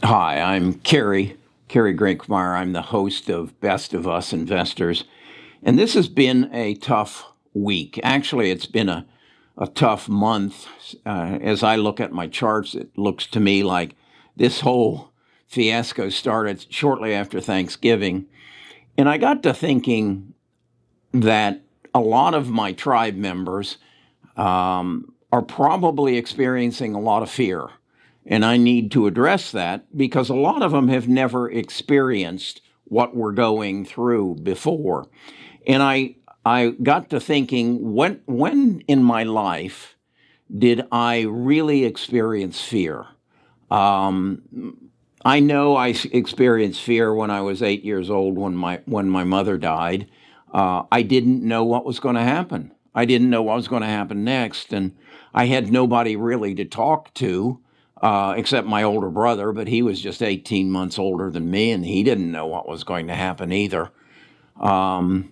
Hi, I'm Kerry Grinkmeyer. I'm the host of Best of Us Investors. And this has been a tough week. Actually, it's been a tough month. As I look at my charts, it looks to me like this whole fiasco started shortly after Thanksgiving. And I got to thinking that a lot of my tribe members are probably experiencing a lot of fear. And I need to address that because a lot of them have never experienced what we're going through before. And I got to thinking, when in my life did I really experience fear? I know I experienced fear when I was 8 years old when my mother died. I didn't know what was going to happen. I didn't know what was going to happen next, and I had nobody really to talk to except my older brother, but he was just 18 months older than me, and he didn't know what was going to happen either. And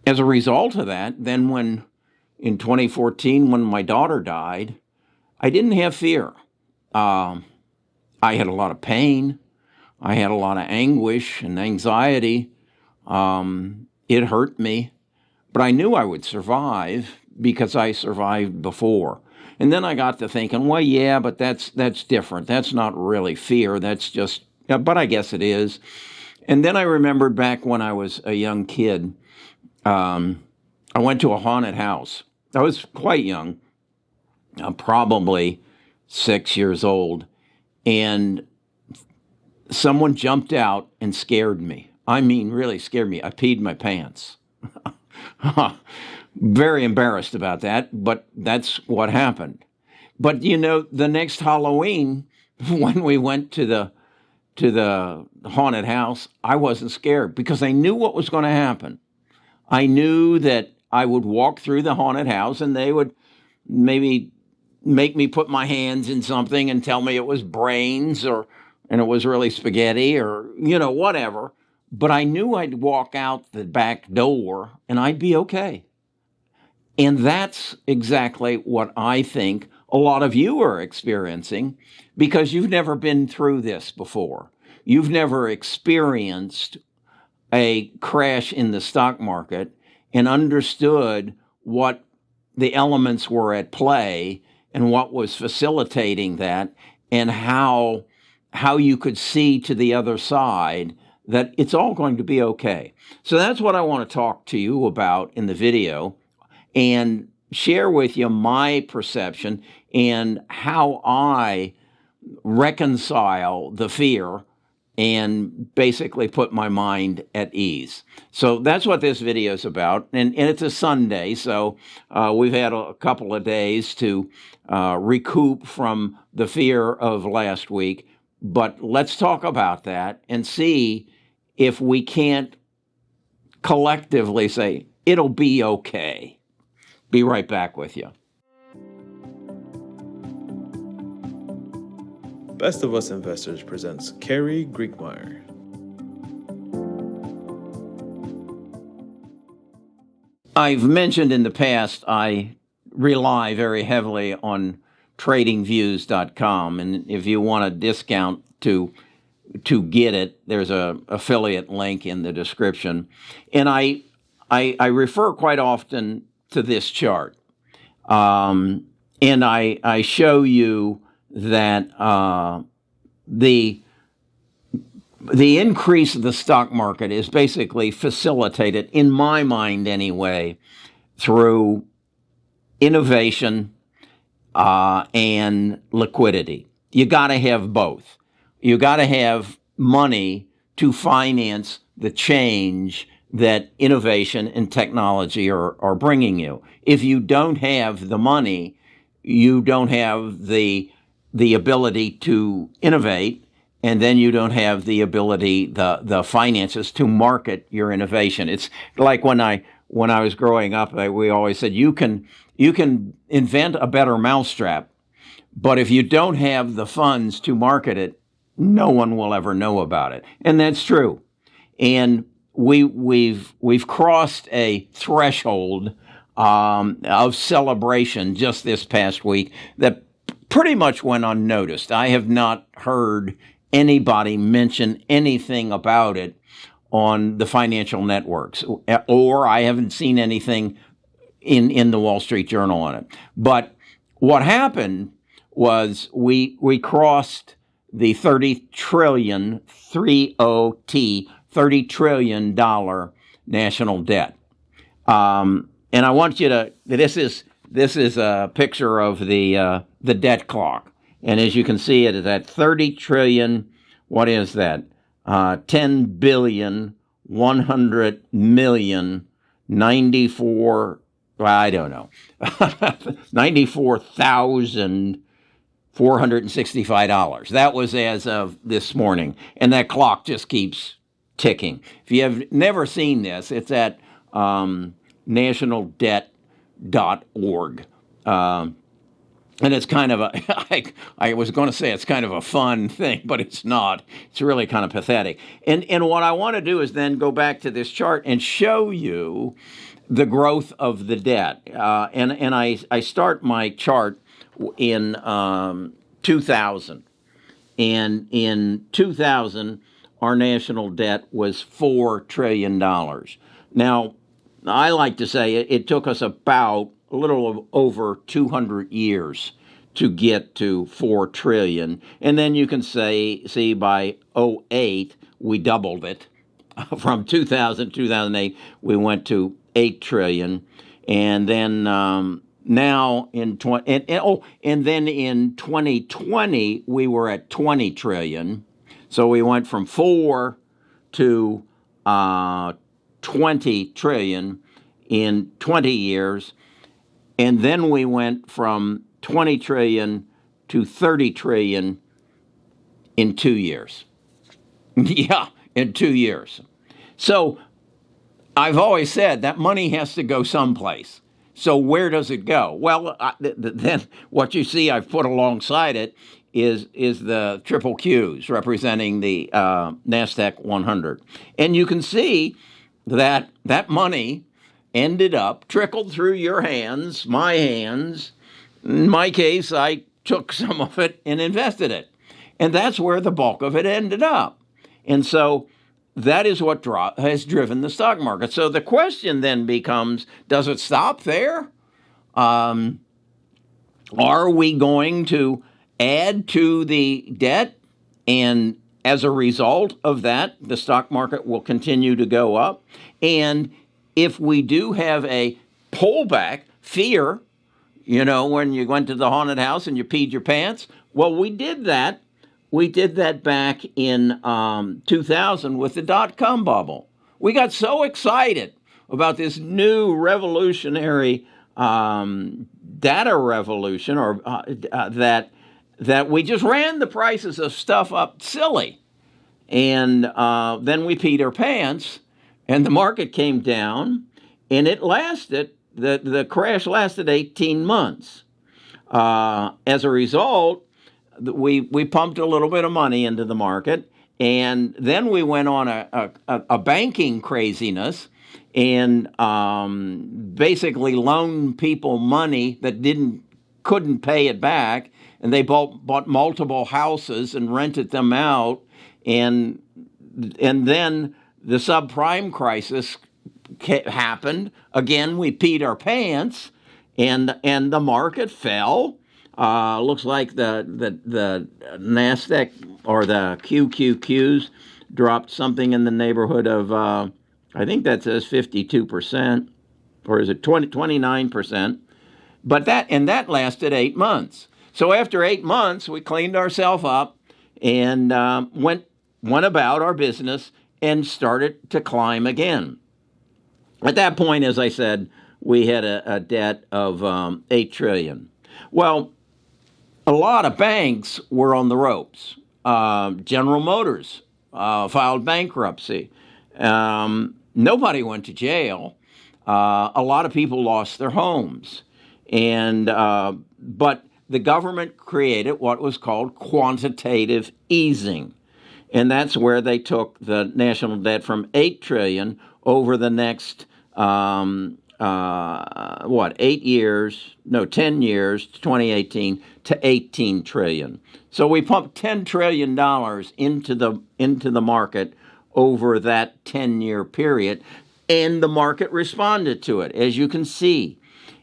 as a result of that, then in 2014, when my daughter died, I didn't have fear. I had a lot of pain. I had a lot of anguish and anxiety. It hurt me, but I knew I would survive because I survived before. And then I got to thinking, well, yeah, but that's different. That's not really fear. That's just, but I guess it is. And then I remembered back when I was a young kid, I went to a haunted house. I was quite young, probably 6 years old, and someone jumped out and scared me. I mean, really scared me. I peed my pants. Very embarrassed about that, but that's what happened. But the next Halloween, when we went to the haunted house, I wasn't scared because I knew what was going to happen. I knew that I would walk through the haunted house and they would maybe make me put my hands in something and tell me it was brains and it was really spaghetti or whatever. But I knew I'd walk out the back door and I'd be okay. And that's exactly what I think a lot of you are experiencing because you've never been through this before. You've never experienced a crash in the stock market and understood what the elements were at play and what was facilitating that and how you could see to the other side that it's all going to be okay. So that's what I want to talk to you about in the video and share with you my perception and how I reconcile the fear and basically put my mind at ease. So that's what this video is about. And it's a Sunday, so we've had a couple of days to recoup from the fear of last week. But let's talk about that and see if we can't collectively say, it'll be okay. Be right back with you. Best of Us Investors presents Kerry Grinkmeyer. I've mentioned in the past I rely very heavily on tradingviews.com, and if you want a discount to get it, there's a affiliate link in the description. And I refer quite often to this chart, and I show you that the increase of the stock market is basically facilitated, in my mind anyway, through innovation and liquidity. You got to have both. You got to have money to finance the change that innovation and technology are bringing you. If you don't have the money, you don't have the ability to innovate, and then you don't have the ability, the finances to market your innovation. It's like when I was growing up, we always said you can invent a better mousetrap, but if you don't have the funds to market it, no one will ever know about it. And that's true. And we've crossed a threshold of celebration just this past week that pretty much went unnoticed. I have not heard anybody mention anything about it on the financial networks, or I haven't seen anything in the Wall Street Journal on it. But what happened was we crossed the 30 trillion, 30T, $30 trillion national debt. And I want you to, this is a picture of the debt clock. And as you can see, it is at 30 trillion, what is that? 10 billion, 100 million, 94, well, I don't know, $94,465. That was as of this morning. And that clock just keeps ticking. If you have never seen this, it's at nationaldebt.org. And it's kind of I was going to say it's kind of a fun thing, but it's not. It's really kind of pathetic. And what I want to do is then go back to this chart and show you the growth of the debt. And I start my chart in 2000. And in 2000, our national debt was $4 trillion. Now, I like to say it took us about a little over 200 years to get to 4 trillion. And then you can see by '08, we doubled it. From 2000 2008, we went to 8 trillion. And then now in and then in 2020, we were at 20 trillion. So we went from 4 to 20 trillion in 20 years. And then we went from 20 trillion to 30 trillion in 2 years. Yeah, in 2 years. So I've always said that money has to go someplace. So where does it go? Well, then what you see I've put alongside it is the triple Qs representing the NASDAQ 100. And you can see that money ended up, trickled through your hands, my hands. In my case, I took some of it and invested it. And that's where the bulk of it ended up. And so that is what has driven the stock market. So the question then becomes, does it stop there? Are we going to add to the debt? And as a result of that, the stock market will continue to go up. And if we do have a pullback, fear, when you went to the haunted house and you peed your pants, well, we did that. We did that back in 2000 with the dot-com bubble. We got so excited about this new revolutionary data revolution, or that we just ran the prices of stuff up silly. And then we peed our pants, and the market came down, and it lasted, the crash lasted 18 months. As a result, we pumped a little bit of money into the market, and then we went on a banking craziness and basically loaned people money that couldn't pay it back, and they bought multiple houses and rented them out, and then the subprime crisis happened. Again, we peed our pants, and the market fell. Looks like the NASDAQ or the QQQs dropped something in the neighborhood of, I think that says 52%, or is it 29%? But that lasted 8 months. So after 8 months, we cleaned ourselves up and went about our business and started to climb again. At that point, as I said, we had a debt of 8 trillion. Well, a lot of banks were on the ropes. General Motors filed bankruptcy. Nobody went to jail. A lot of people lost their homes. But the government created what was called quantitative easing. And that's where they took the national debt from 8 trillion over the next 8 years, no, 10 years, 2018 to 18 trillion. So we pumped $10 trillion into the market over that 10-year period, and the market responded to it, as you can see.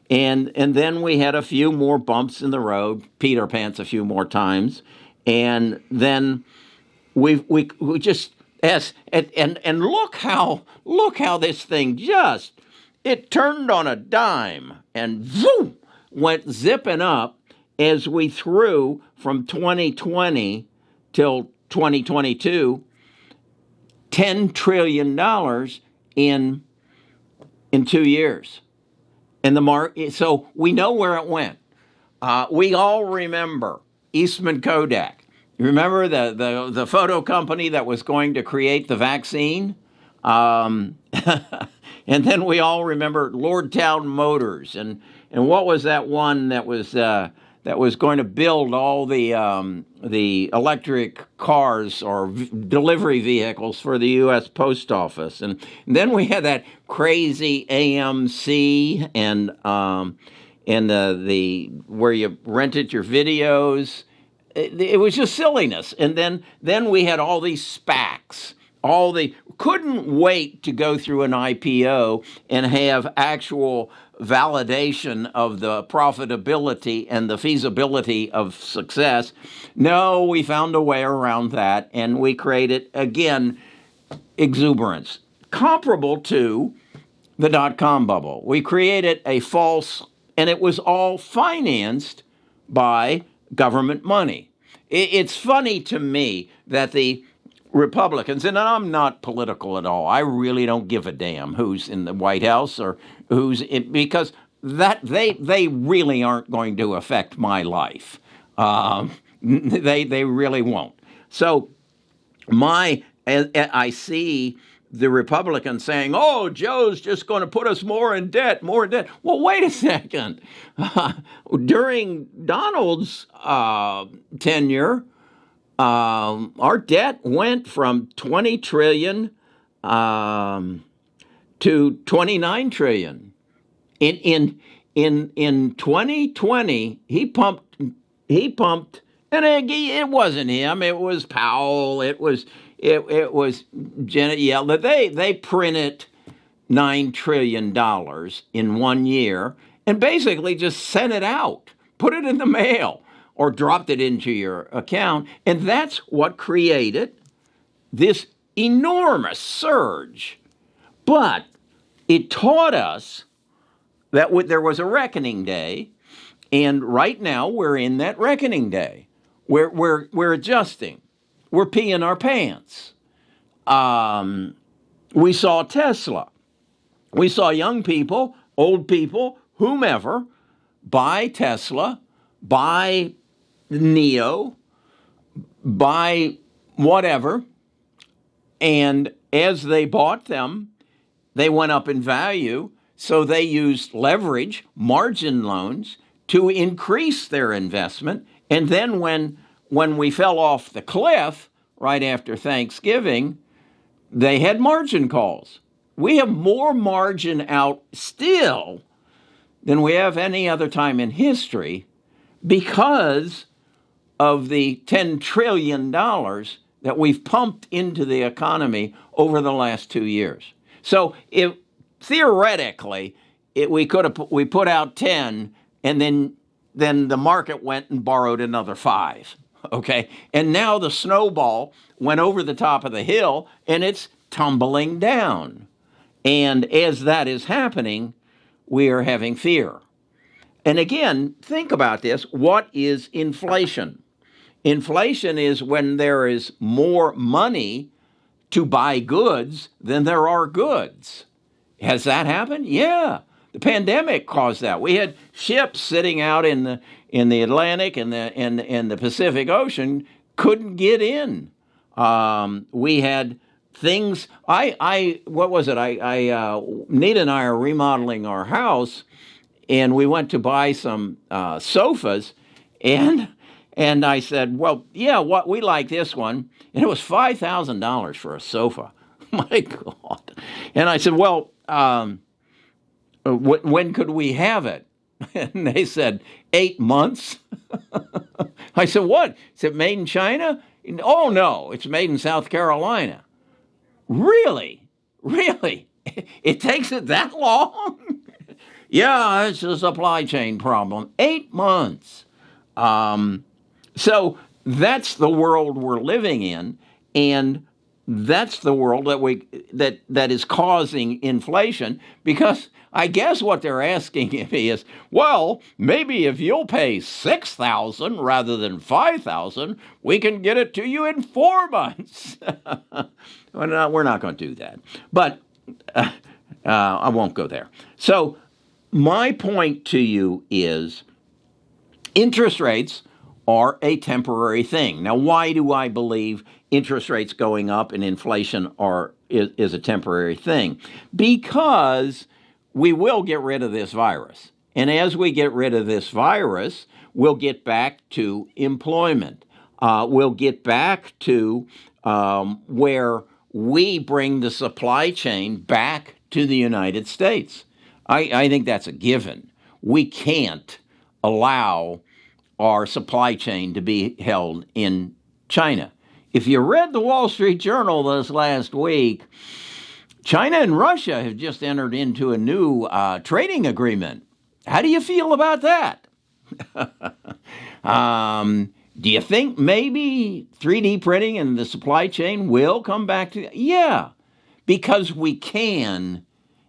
And then we had a few more bumps in the road, Peter Pants a few more times, and then we just and look how this thing just it turned on a dime and zoom, went zipping up as we threw from 2020 till 2022 $10 trillion in 2 years. And so we know where it went. We all remember Eastman Kodak. You remember the photo company that was going to create the vaccine? And then we all remember Lordstown Motors and what was that one that was going to build all the electric cars or delivery vehicles for the U.S. Post Office, and then we had that crazy AMC and the where you rented your videos. It was just silliness, and then we had all these SPACs. Couldn't wait to go through an IPO and have actual validation of the profitability and the feasibility of success. No, we found a way around that, and we created, again, exuberance, comparable to the dot-com bubble. We created a false, and it was all financed by government money. It's funny to me that the Republicans, and I'm not political at all. I really don't give a damn who's in the White House or who's in, because that they really aren't going to affect my life. They really won't. So I see the Republicans saying, "Oh, Joe's just going to put us more in debt, more in debt." Well, wait a second. During Donald's tenure, our debt went from 20 trillion to 29 trillion. In 2020, he pumped, and it wasn't him. It was Powell. It was Janet Yellen. They printed $9 trillion in 1 year and basically just sent it out, put it in the mail, or dropped it into your account. And that's what created this enormous surge. But it taught us that there was a reckoning day, and right now we're in that reckoning day. We're adjusting. We're peeing our pants. We saw Tesla. We saw young people, old people, whomever, buy Tesla, buy Neo, buy whatever, and as they bought them, they went up in value, so they used leverage, margin loans, to increase their investment, and then when we fell off the cliff right after Thanksgiving, they had margin calls. We have more margin out still than we have any other time in history because of the $10 trillion that we've pumped into the economy over the last 2 years. So if theoretically we put out 10 and then the market went and borrowed another 5. Okay, and now the snowball went over the top of the hill and it's tumbling down. And as that is happening, we are having fear. And again, think about this. What is inflation? Inflation is when there is more money to buy goods than there are goods. Has that happened? Yeah. The pandemic caused that. We had ships sitting out in the Atlantic and the Pacific Ocean couldn't get in. We had things. What was it? Nita and I are remodeling our house, and we went to buy some sofas, and I said, well, yeah, we like this one, and it was $5,000 for a sofa. My God! And I said, well. when could we have it? And they said, 8 months. I said, what? Is it made in China? Oh, no, it's made in South Carolina. Really? Really? It takes it that long? Yeah, it's a supply chain problem. 8 months. So that's the world we're living in, and that's the world that is causing inflation, because I guess what they're asking me is, well, maybe if you'll pay $6,000 rather than $5,000, we can get it to you in 4 months. Well, no, we're not going to do that, but I won't go there. So my point to you is interest rates are a temporary thing. Now, why do I believe interest rates going up and inflation is a temporary thing? Because we will get rid of this virus. And as we get rid of this virus, we'll get back to employment. We'll get back to where we bring the supply chain back to the United States. I think that's a given. We can't allow our supply chain to be held in China. If you read the Wall Street Journal this last week, China and Russia have just entered into a new trading agreement. How do you feel about that? Do you think maybe 3D printing and the supply chain will come back to? Yeah, because we can,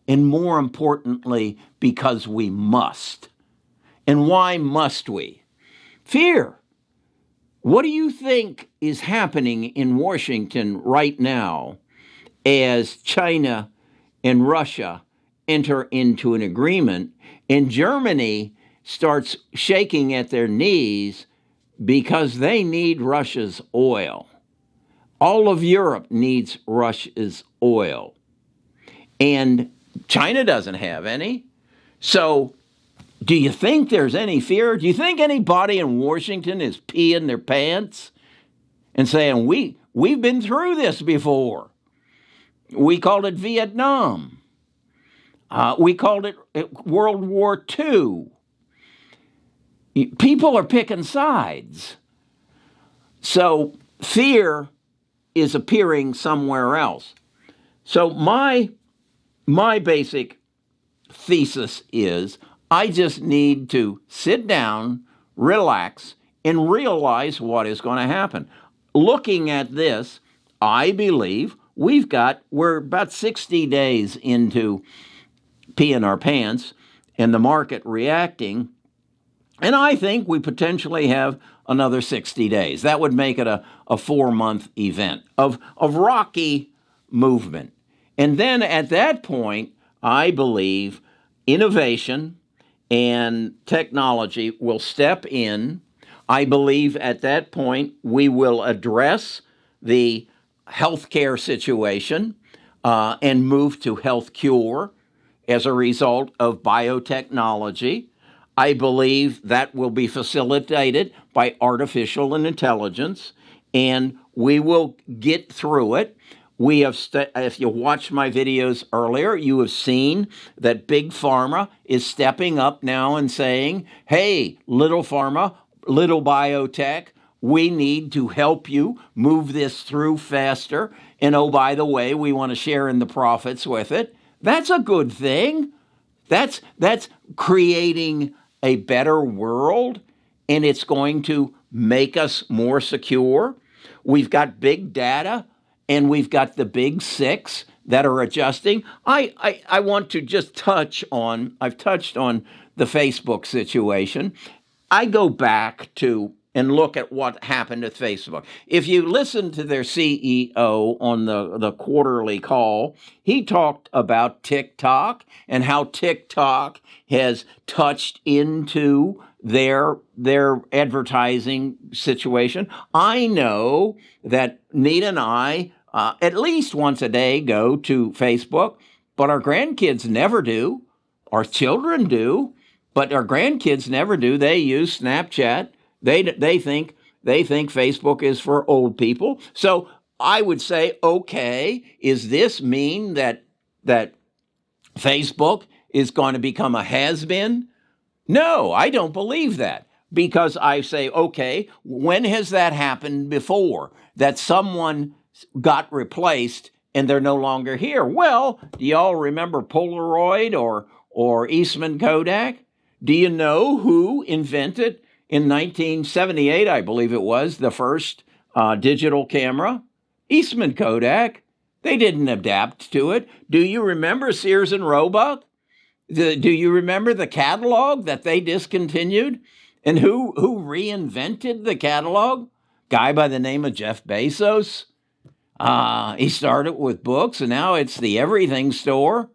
and more importantly, because we must. And why must we? Fear. What do you think is happening in Washington right now as China and Russia enter into an agreement and Germany starts shaking at their knees because they need Russia's oil? All of Europe needs Russia's oil. And China doesn't have any. So do you think there's any fear? Do you think anybody in Washington is peeing their pants and saying, we've been through this before? We called it Vietnam. We called it World War II. People are picking sides. So fear is appearing somewhere else. So my basic thesis is I just need to sit down, relax, and realize what is going to happen. Looking at this, I believe we're about 60 days into peeing our pants and the market reacting. And I think we potentially have another 60 days. That would make it a 4-month event of rocky movement. And then at that point, I believe innovation and technology will step in. I believe at that point we will address the healthcare situation and move to health cure as a result of biotechnology. I believe that will be facilitated by artificial intelligence, and we will get through it. We have, if you watched my videos earlier, you have seen that Big Pharma is stepping up now and saying, hey, little pharma, little biotech, we need to help you move this through faster. And oh, by the way, we want to share in the profits with it. That's a good thing. That's creating a better world, and it's going to make us more secure. We've got big data, and we've got the big six that are adjusting. I want to just I've touched on the Facebook situation. I go back to and look at what happened at Facebook. If you listen to their CEO on the quarterly call, he talked about TikTok and how TikTok has touched into their advertising situation. I know that Nita and I at least once a day go to Facebook, but our grandkids never do. Our children do, but our grandkids never do. They use Snapchat. They think Facebook is for old people. So I would say, okay, is this mean that Facebook is going to become a has-been? No, I don't believe that, because I say, okay, when has that happened before, that someone got replaced and they're no longer here? Well, do y'all remember Polaroid or Eastman Kodak? Do you know who invented in 1978, I believe it was, the first digital camera? Eastman Kodak. They didn't adapt to it. Do you remember Sears and Roebuck? Do you remember the catalog that they discontinued? And who reinvented the catalog? Guy by the name of Jeff Bezos. He started with books, and now it's the everything store.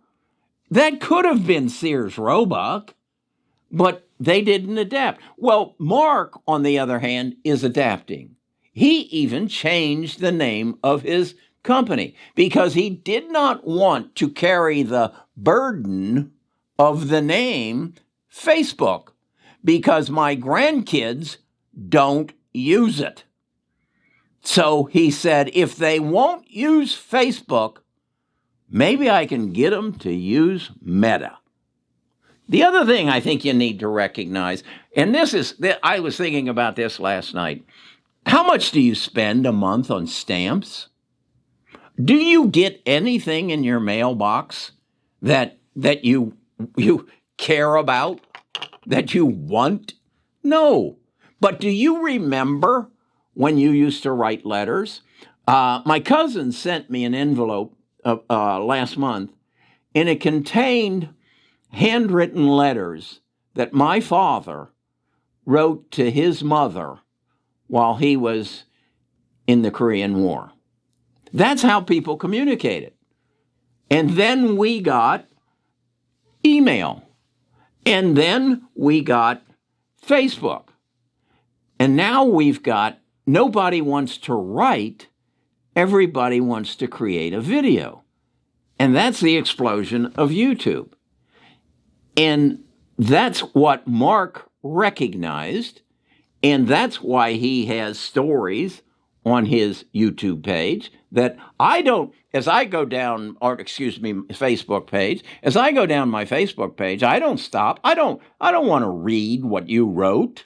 That could have been Sears Roebuck, but they didn't adapt. Well, Mark, on the other hand, is adapting. He even changed the name of his company because he did not want to carry the burden of the name Facebook, because my grandkids don't use it. So he said, if they won't use Facebook, maybe I can get them to use Meta. The other thing I think you need to recognize, and I was thinking about this last night. How much do you spend a month on stamps? Do you get anything in your mailbox that you care about, that you want? No. But do you remember when you used to write letters? My cousin sent me an envelope last month, and it contained handwritten letters that my father wrote to his mother while he was in the Korean War. That's how people communicated. And then we got email. And then we got Facebook. And now we've got, nobody wants to write, everybody wants to create a video. And that's the explosion of YouTube. And that's what Mark recognized, and that's why he has stories on his YouTube page that I don't, as I go down, Facebook page, as I go down my Facebook page, I don't stop. I don't want to read what you wrote,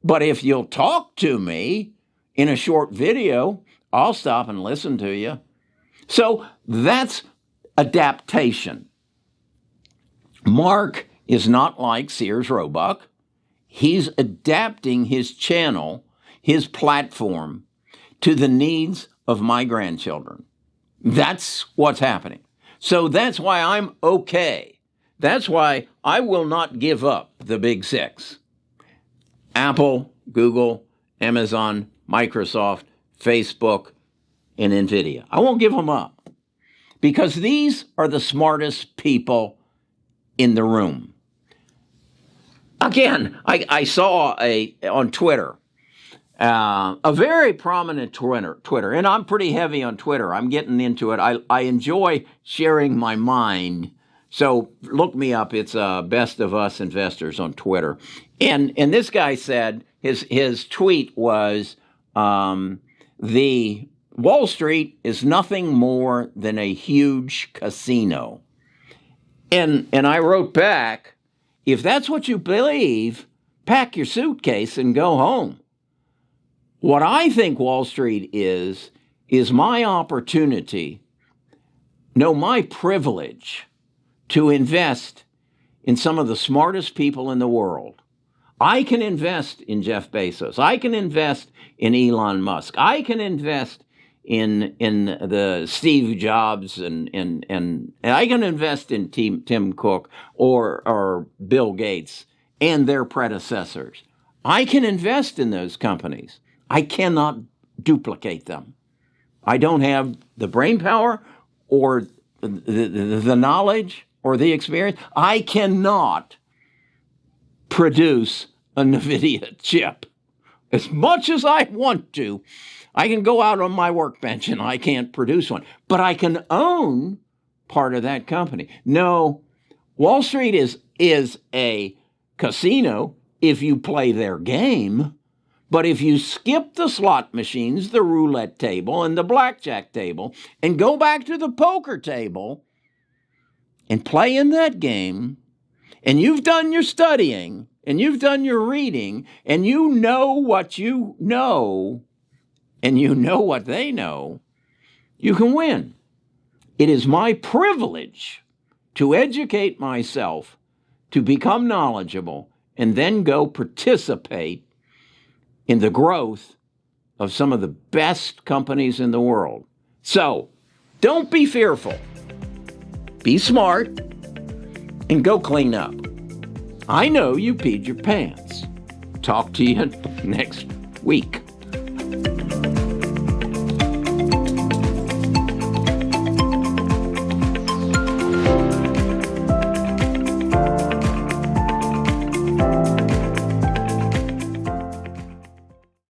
but if you'll talk to me in a short video, I'll stop and listen to you. So that's adaptation. Mark is not like Sears Roebuck. He's adapting his channel, his platform, to the needs of my grandchildren. That's what's happening. So that's why I'm okay. That's why I will not give up the big six. Apple, Google, Amazon, Microsoft, Facebook, and NVIDIA. I won't give them up because these are the smartest people in the room. Again, I saw on Twitter, a very prominent Twitter, and I'm pretty heavy on Twitter. I'm getting into it. I enjoy sharing my mind. So look me up. It's Best of Us Investors on Twitter. And this guy said, his tweet was, the Wall Street is nothing more than a huge casino. And I wrote back, if that's what you believe, pack your suitcase and go home. What I think Wall Street is my opportunity, no, my privilege to invest in some of the smartest people in the world. I can invest in Jeff Bezos. I can invest in Elon Musk. I can invest in the Steve Jobs and I can invest in Tim Cook or Bill Gates and their predecessors. I can invest in those companies. I cannot duplicate them. I don't have the brain power or the knowledge or the experience. I cannot produce a NVIDIA chip. As much as I want to, I can go out on my workbench and I can't produce one, but I can own part of that company. No, Wall Street is a casino if you play their game, but if you skip the slot machines, the roulette table, and the blackjack table, and go back to the poker table and play in that game, and you've done your studying, and you've done your reading, and you know what you know, and you know what they know, you can win. It is my privilege to educate myself, to become knowledgeable, and then go participate in the growth of some of the best companies in the world. So, don't be fearful. Be smart and go clean up. I know you peed your pants. Talk to you next week.